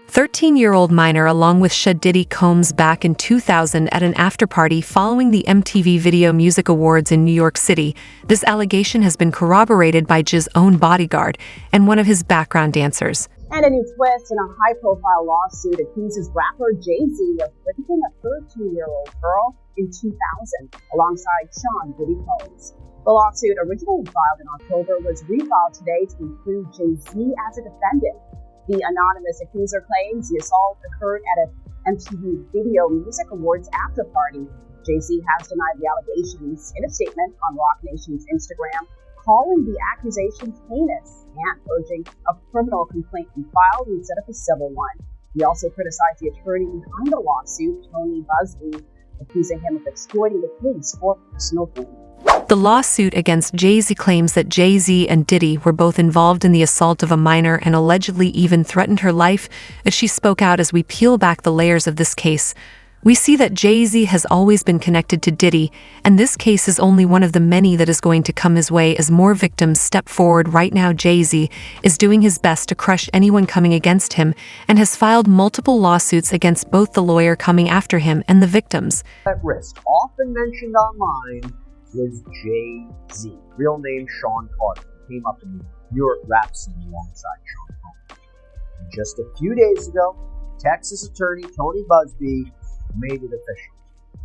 13-year-old minor along with Diddy Combs back in 2000 at an after-party following the MTV Video Music Awards in New York City. This allegation has been corroborated by Jiz's own Bodyguard and one of his background dancers. And a new twist in a high-profile lawsuit accuses rapper Jay-Z of raping a 13-year-old girl in 2000 alongside Diddy Combs. The lawsuit, originally filed in October, was refiled today to include Jay-Z as a defendant. The anonymous accuser claims the assault occurred at an MTV Video Music Awards after-party. Jay-Z has denied the allegations in a statement on Roc Nation's Instagram, calling the accusations heinous and urging a criminal complaint be filed instead of a civil one. He also criticized the attorney behind the lawsuit, Tony Busby, accusing him of exploiting the case for personal gain. The lawsuit against Jay-Z claims that Jay-Z and Diddy were both involved in the assault of a minor and allegedly even threatened her life. As she spoke out, as we peel back the layers of this case, we see that Jay-Z has always been connected to Diddy, and this case is only one of the many that is going to come his way as more victims step forward. Right now, Jay-Z is doing his best to crush anyone coming against him and has filed multiple lawsuits against both the lawyer coming after him and the victims. At risk, often mentioned online, was Jay-Z. Real name Sean Carter. Came up in the New York rap scene alongside Sean Combs. And just a few days ago, Texas attorney Tony Busby made it official.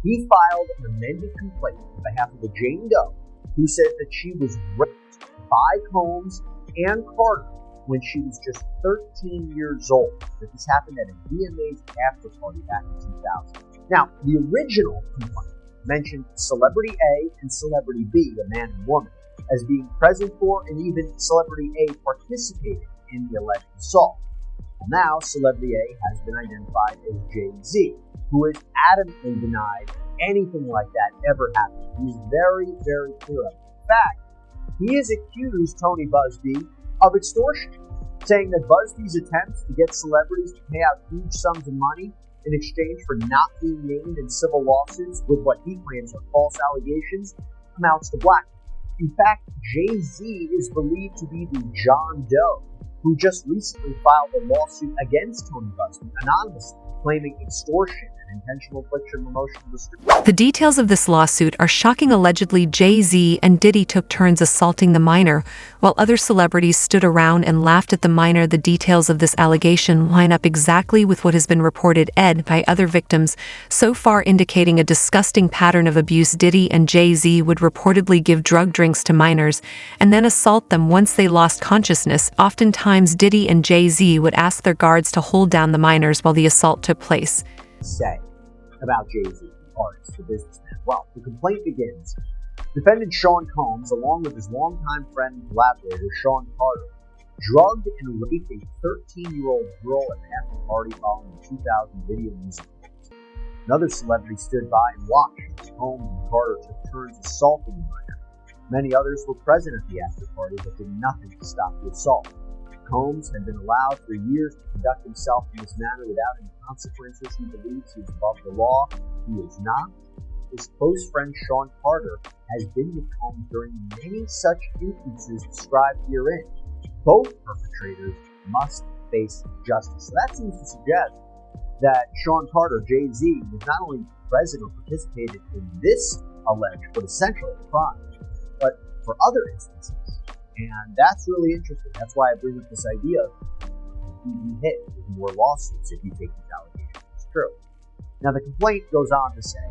He filed an amended complaint on behalf of a Jane Doe who said that she was raped by Combs and Carter when she was just 13 years old. That this happened at a VMA's after party back in 2000. Now, the original complaint mentioned Celebrity A and Celebrity B, a man and woman, as being present for and even Celebrity A participating in the alleged assault. Well, now, Celebrity A has been identified as Jay-Z, who has adamantly denied anything like that ever happened. He's very, very clear of it. In fact, he has accused Tony Busby of extortion, saying that Busby's attempts to get celebrities to pay out huge sums of money in exchange for not being named in civil lawsuits with what he claims are false allegations amounts to blackmail. In fact, Jay-Z is believed to be the John Doe who just recently filed a lawsuit against Tony Busby anonymously, claiming extortion and intentional infliction of emotional distress. The details of this lawsuit are shocking. Allegedly, Jay-Z and Diddy took turns assaulting the minor, while other celebrities stood around and laughed at the minor. The details of this allegation line up exactly with what has been reported by other victims, so far indicating a disgusting pattern of abuse. Diddy and Jay-Z would reportedly give drug drinks to minors and then assault them once they lost consciousness. Oftentimes, Diddy and Jay-Z would ask their guards to hold down the minors while the assault took place. Say about Jay-Z, the artist, the businessman? Well, the complaint begins. Defendant Sean Combs, along with his longtime friend and collaborator Sean Carter, drugged and raped a 13-year-old girl at an after-party following the 2000 Video Music Awards. Another celebrity stood by and watched as Combs and Carter took turns assaulting the minor. Many others were present at the after-party but did nothing to stop the assault. Combs had been allowed for years to conduct himself in this manner without any consequences. He believes he is above the law. He is not. His close friend Sean Carter has been with Combs during many such instances described herein. Both perpetrators must face justice. So that seems to suggest that Sean Carter, Jay-Z, was not only present or participated in this alleged but essentially crime, but for other instances. And that's really interesting. That's why I bring up this idea of being hit with more lawsuits if you take these allegations as true. Now, the complaint goes on to say,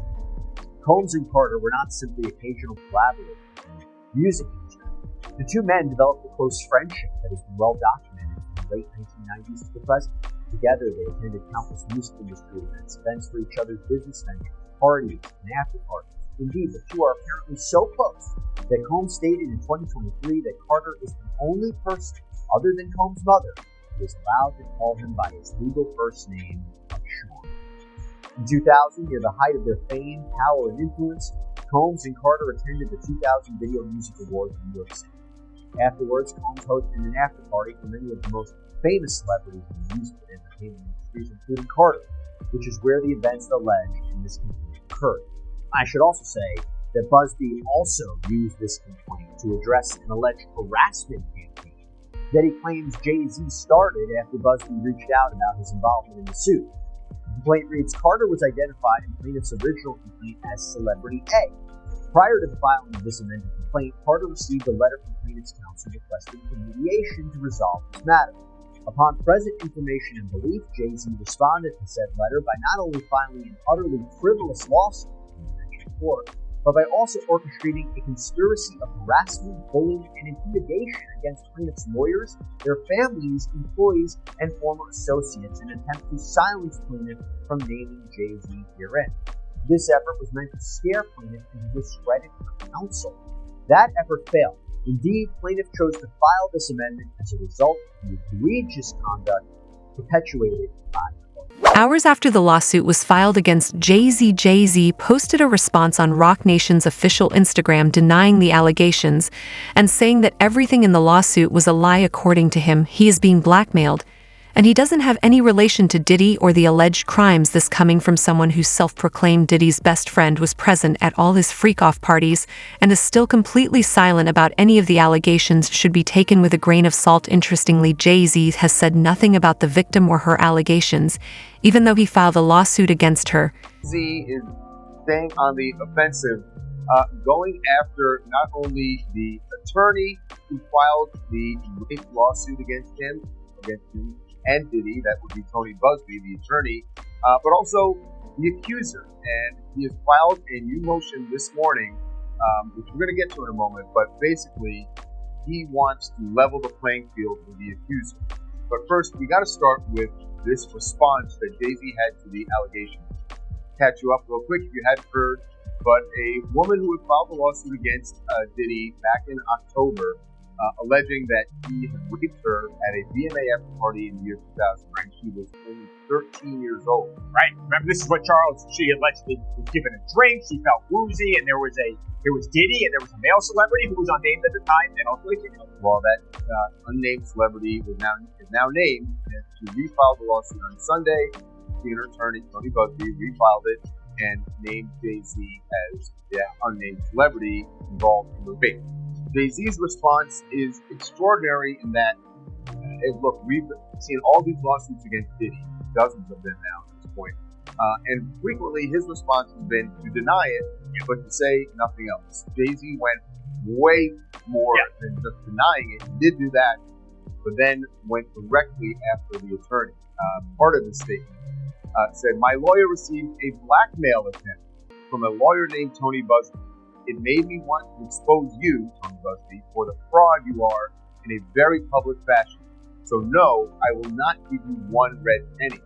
Combs and Carter were not simply occasional collaborators in the music industry. The two men developed a close friendship that has been well documented from the late 1990s to the present. Together, they attended countless music industry events for each other's business ventures, parties, and after parties. Indeed, the two are apparently so close that Combs stated in 2023 that Carter is the only person, other than Combs' mother, who is allowed to call him by his legal first name of Sean. In 2000, near the height of their fame, power, and influence, Combs and Carter attended the 2000 Video Music Awards in New York City. Afterwards, Combs hosted an after-party for many of the most famous celebrities in the music and entertainment industries, including Carter, which is where the events alleged in this complaint occurred. I should also say that Busby also used this complaint to address an alleged harassment campaign Diddy claims Jay-Z started after BuzzFeed reached out about his involvement in the suit. The complaint reads, Carter was identified in plaintiff's original complaint as Celebrity A. Prior to the filing of this amended complaint, Carter received a letter from plaintiff's counsel requesting for mediation to resolve this matter. Upon present information and belief, Jay-Z responded to said letter by not only filing an utterly frivolous lawsuit in the mentioned court, but by also orchestrating a conspiracy of harassment, bullying, and intimidation against plaintiffs' lawyers, their families, employees, and former associates in an attempt to silence plaintiff from naming Jay-Z herein. This effort was meant to scare plaintiff and discredit her counsel. That effort failed. Indeed, plaintiff chose to file this amendment as a result of the egregious conduct perpetuated by her. Hours after the lawsuit was filed against Jay-Z, Jay-Z posted a response on Roc Nation's official Instagram denying the allegations and saying that everything in the lawsuit was a lie. According to him, he is being blackmailed, and he doesn't have any relation to Diddy or the alleged crimes. This coming from someone who self-proclaimed Diddy's best friend, was present at all his freak-off parties, and is still completely silent about any of the allegations. Should be taken with a grain of salt. Interestingly, Jay-Z has said nothing about the victim or her allegations, even though he filed a lawsuit against her. Jay-Z is staying on the offensive, going after not only the attorney who filed the rape lawsuit against him and Diddy, that would be Tony Busby, the attorney, but also the accuser. And he has filed a new motion this morning, which we're going to get to in a moment, but basically he wants to level the playing field with the accuser. But first, we got to start with this response that Jay-Z had to the allegations. Catch you up real quick if you hadn't heard, but a woman who had filed a lawsuit against Diddy back in October, alleging that he had raped her at a VMA after party in the year 2000, right? She was only 13 years old. Right. Remember, this is what she allegedly was given a drink. She felt woozy, and there was Diddy, and there was a male celebrity who was unnamed at the time, and also a female. Well, that unnamed celebrity is now named, and she refiled the lawsuit on Sunday. She and her attorney, Tony Busby, refiled it and named Jay-Z as the unnamed celebrity involved in the rape. Jay-Z's response is extraordinary in that, look, we've seen all these lawsuits against Diddy, dozens of them now at this point, and frequently his response has been to deny it, but to say nothing else. Jay-Z went way more than just denying it. He did do that, but then went directly after the attorney. Part of his statement said, "My lawyer received a blackmail attempt from a lawyer named Tony Busby. It made me want to expose you, Tony Busby, for the fraud you are in a very public fashion. So no, I will not give you one red penny."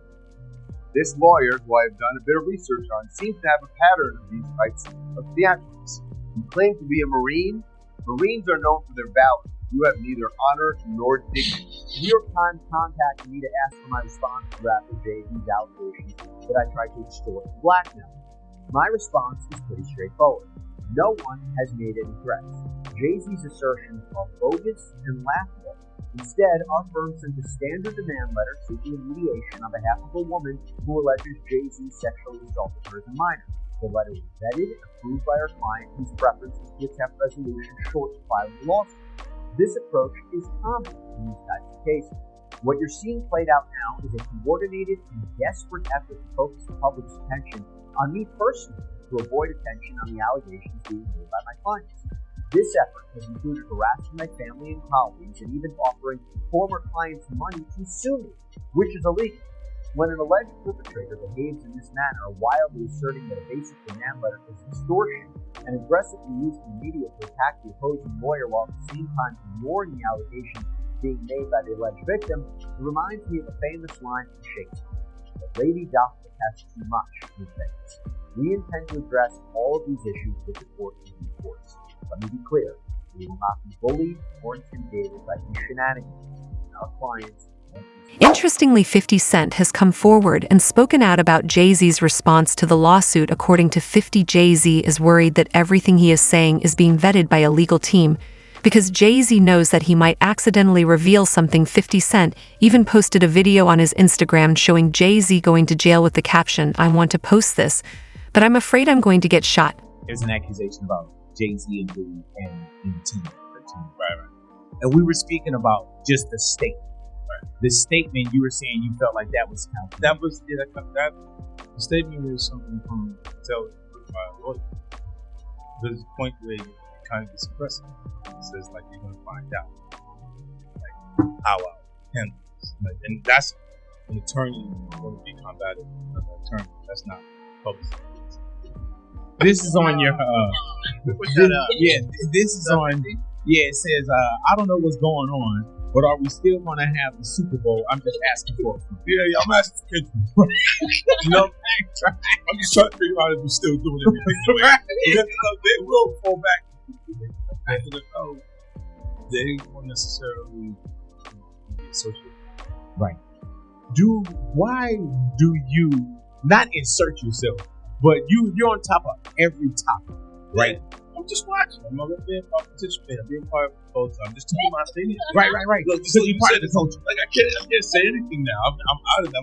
This lawyer, who I have done a bit of research on, seems to have a pattern of these types of theatrics. He claimed to be a Marine. Marines are known for their valor. You have neither honor nor dignity. The New York Times contacted me to ask for my response to rapper Jay-Z's allegations that I tried to extort and blackmail. My response is pretty straightforward. No one has made any threats. Jay-Z's assertions are bogus and laughable. Instead, our firm sent a standard demand letter seeking mediation on behalf of a woman who alleges Jay-Z sexually assaulted her as a minor. The letter was vetted and approved by our client, whose preference is to attempt resolution short of filing the lawsuit. This approach is common in these types of cases. What you're seeing played out now is a coordinated and desperate effort to focus the public's attention on me personally to avoid attention on the allegations being made by my clients. This effort has included harassing my family and colleagues and even offering former clients money to sue me, which is illegal. When an alleged perpetrator behaves in this manner, wildly asserting that a basic demand letter is extortion and aggressively using the media to attack the opposing lawyer while at the same time ignoring the allegations being made by the alleged victim, it reminds me of a famous line from Shakespeare: "The lady doth protest too much," methinks. We intend to address all of these issues with the court in due course. Let me be clear, we will not be bullied or intimidated by these shenanigans. Our clients. Interestingly, 50 Cent has come forward and spoken out about Jay-Z's response to the lawsuit. According to 50, Jay-Z is worried that everything he is saying is being vetted by a legal team, because Jay-Z knows that he might accidentally reveal something. 50 Cent even posted a video on his Instagram showing Jay-Z going to jail with the caption, "I want to post this, but I'm afraid I'm going to get shot." There's an accusation about Jay-Z and Diddy and the team. Right. And we were speaking about just the statement. The statement you were saying you felt like that was counted. That was that the statement is something from tell by a lawyer. There's a point where you kind of gets aggressive. It says like you're gonna find out like how I handle this. Like, and that's an attorney going to be combative with an attorney. That's not public. This is on your this is on it says I don't know what's going on, but are we still gonna have the Super Bowl? I'm just asking for it. Yeah, I'm asking for it. You know, I'm just trying to figure out if we're still doing it. They will fall back after the code. They won't necessarily be associated. Right. Why do you not insert yourself, but you're on top of every topic, right? I'm just watching. I'm not being participant. I'm being part of the culture. I'm just telling my opinion. Right. Look, because you're part of the culture. Like I can't say anything now. I'm out of it.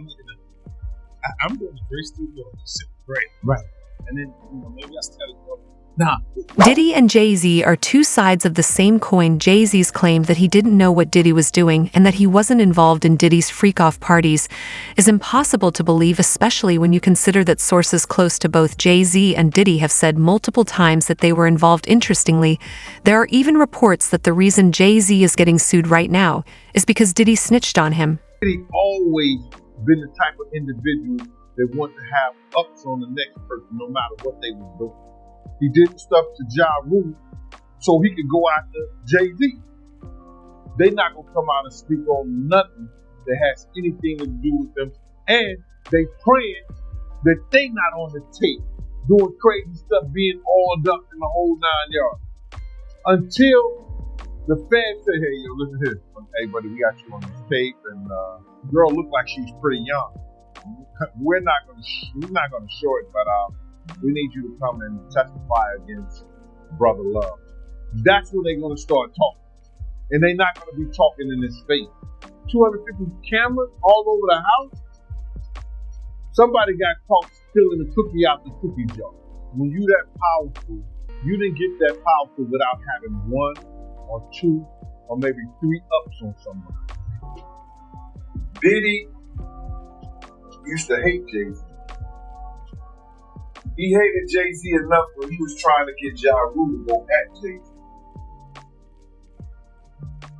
I'm going to Grace Studio and just sit great. Right. And then maybe I still go. Nah. Diddy and Jay-Z are two sides of the same coin. Jay-Z's claim that he didn't know what Diddy was doing and that he wasn't involved in Diddy's freak-off parties is impossible to believe, especially when you consider that sources close to both Jay-Z and Diddy have said multiple times that they were involved. Interestingly, there are even reports that the reason Jay-Z is getting sued right now is because Diddy snitched on him. Diddy always been the type of individual that want to have ups on the next person no matter what they were doing. He did stuff to Ja Rule so he could go after Jay-Z. They not gonna come out and speak on nothing that has anything to do with them. And they praying that they not on the tape doing crazy stuff, being oiled up in the whole 9 yards. Until the fans say, hey, yo, listen here. Hey, buddy, we got you on this tape, and the girl looked like she's pretty young. We're not gonna show it, but we need you to come and testify against Brother Love. That's when they're going to start talking. And they're not going to be talking in his face. 250 cameras all over the house. Somebody got caught stealing a cookie out the cookie jar. When you that powerful, you didn't get that powerful without having 1 or 2 or maybe 3 ups on somebody. Diddy used to hate Jay-Z. He hated Jay-Z enough when he was trying to get Ja Rule to go at Jay-Z.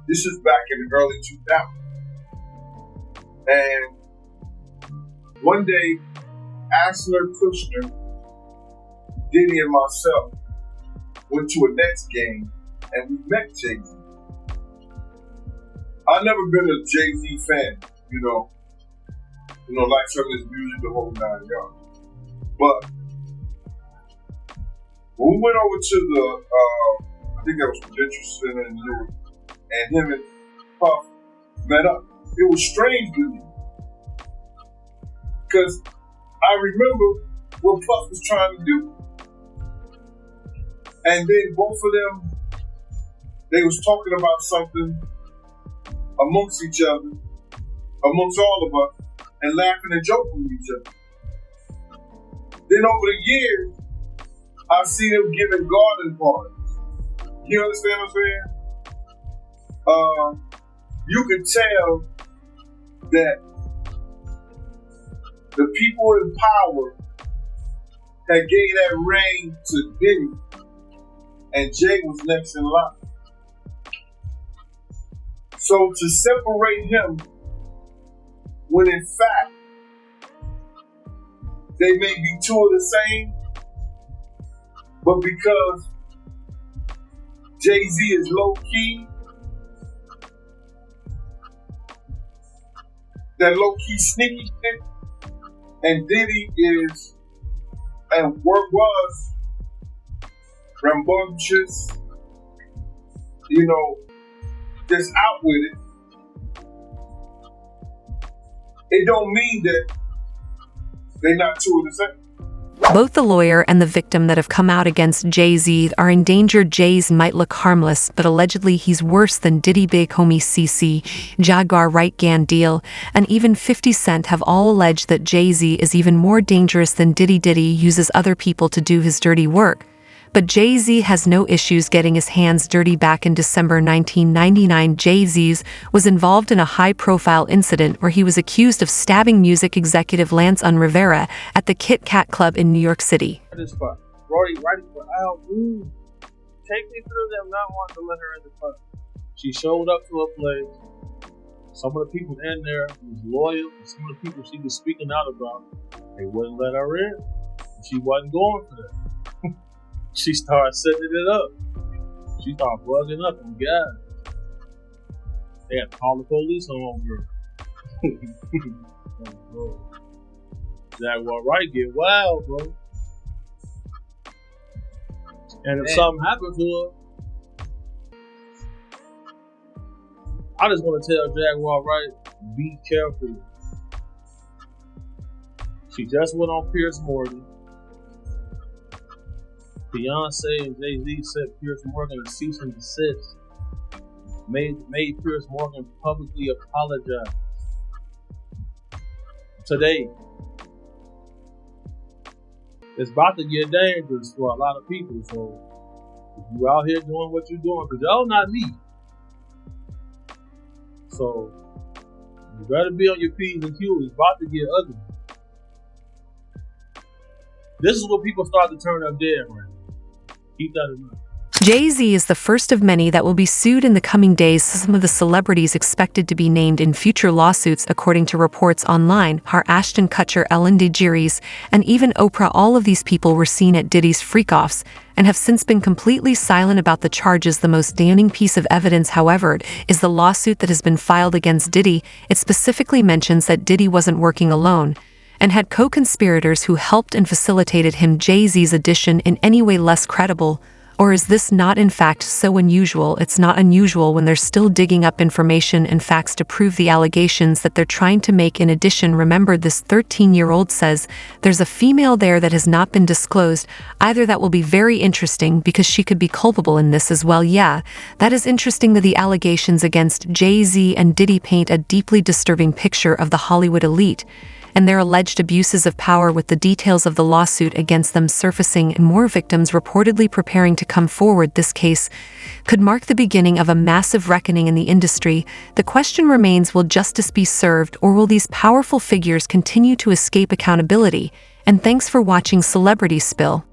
This is back in the early 2000s. And one day, Asler, Kushner, Diddy, and myself went to a Nets game and we met Jay-Z. I've never been a Jay-Z fan, like some of his music, the whole 9 yards. But when we went over to the, I think that was Convention Center in Newark, and him and Puff met up, it was strange to me. Because I remember what Puff was trying to do. And then both of them, they was talking about something amongst each other, amongst all of us, and laughing and joking with each other. Then over the years, I've seen him giving garden parties. You understand what I'm saying? You can tell that the people in power had gave that reign to Diddy, and Jay was next in line. So to separate him, when in fact they may be two of the same, but because Jay-Z is low-key, that low-key sneaky shit, and Diddy is, and was, rambunctious, just out with it. It don't mean that they're not two of the same. Both the lawyer and the victim that have come out against Jay-Z are endangered. Jay's might look harmless, but allegedly he's worse than Diddy, Big Homie CC, Jaguar, Right Gan Deal, and even 50 Cent have all alleged that Jay-Z is even more dangerous than Diddy. Diddy uses other people to do his dirty work. But Jay-Z has no issues getting his hands dirty. Back in December 1999, Jay-Z was involved in a high-profile incident where he was accused of stabbing music executive Lance Rivera at the Kit Kat Club in New York City. This spot. Brody writing for Al. Take me through them not wanting to let her in the club. She showed up to a place. Some of the people in there was loyal. And some of the people she was speaking out about, they wouldn't let her in. She wasn't going for that. She started setting it up. She started bugging up on guys. They had to call the police on her. Jaguar Wright get wild, bro. And if something happened to her, I just want to tell Jaguar Wright, be careful. She just went on Piers Morgan. Beyonce and Jay-Z sent Piers Morgan a cease and desist. Made Piers Morgan publicly apologize. Today, it's about to get dangerous for a lot of people. So if you're out here doing what you're doing, because y'all not me. So you better be on your P's and Q's. It's about to get ugly. This is what people start to turn up dead right now. Keep that in mind. Jay-Z is the first of many that will be sued in the coming days. Some of the celebrities expected to be named in future lawsuits, according to reports online, are Ashton Kutcher, Ellen DeGeneres, and even Oprah. All of these people were seen at Diddy's freak-offs and have since been completely silent about the charges. The most damning piece of evidence, however, is the lawsuit that has been filed against Diddy. It specifically mentions that Diddy wasn't working alone and had co-conspirators who helped and facilitated him. Jay-Z's addition in any way less credible? Or is this not in fact so unusual? It's not unusual when they're still digging up information and facts to prove the allegations that they're trying to make. In addition, remember, this 13-year-old says there's a female there that has not been disclosed. Either that will be very interesting because she could be culpable in this as well. Yeah, that is interesting. That the allegations against Jay-Z and Diddy paint a deeply disturbing picture of the Hollywood elite and their alleged abuses of power, with the details of the lawsuit against them surfacing and more victims reportedly preparing to come forward. This case could mark the beginning of a massive reckoning in the industry. The question remains, will justice be served, or will these powerful figures continue to escape accountability? And thanks for watching Celebrity Spill.